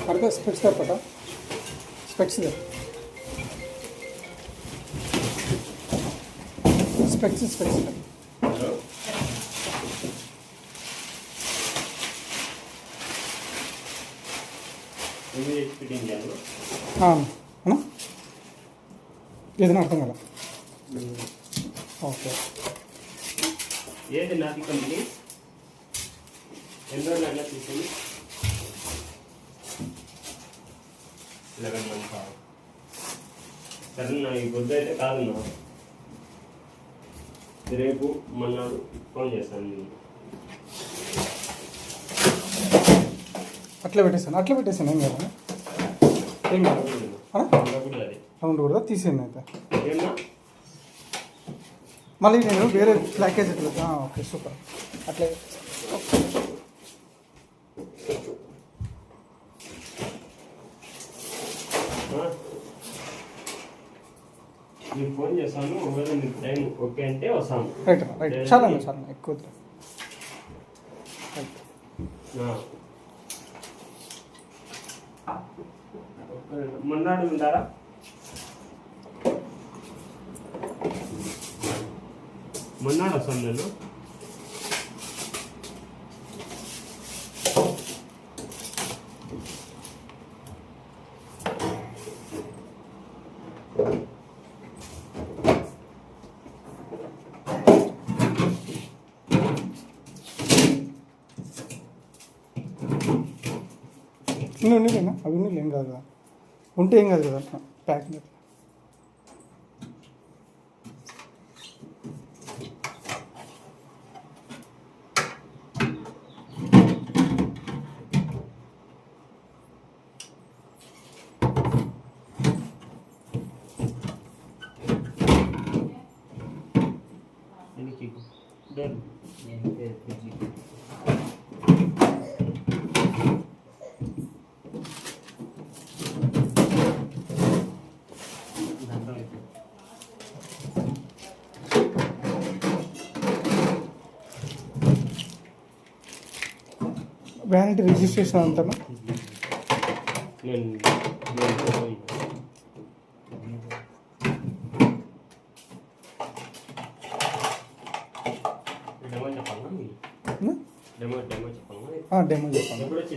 పడతా స్పెక్స్ పట specs specs specs ఏదైనా అర్థం కదా ఓకే ఏది నాది కంపెనీ ఎన్నో నెలలు తీసుకుని 11 months సరే నా ఈ పొద్దు అయితే కాదు నా రేపు మన్నాడు ఫోన్ చేస్తాను నేను అట్లా పెట్టేసాను ఏం కాదు ఏం కాదు రౌండ్ కూడా తీసేయండి అయితే ఏమన్నా మళ్ళీ నేను వేరే ప్యాకేజ్ ఎట్లా ఓకే సూపర్ అట్లే మీకు ఫోన్ చేస్తాను ఒకవేళ మీకు టైం ఓకే అంటే వస్తాము రైట్ రైట్ చాలా ఎక్కువ మొన్నాడు ఉంటారా మొన్నాడు వస్తాను నేను ఉన్నీలేనా అవి ఉన్నీళ్ళు ఏం కాదు కదా ఉంటే ఏం కాదు కదా ప్యాకింగ్ వ్యానిటీ రిజిస్ట్రేషన్ అంటామా డెమో చెప్పాలి డెమో చెప్పండి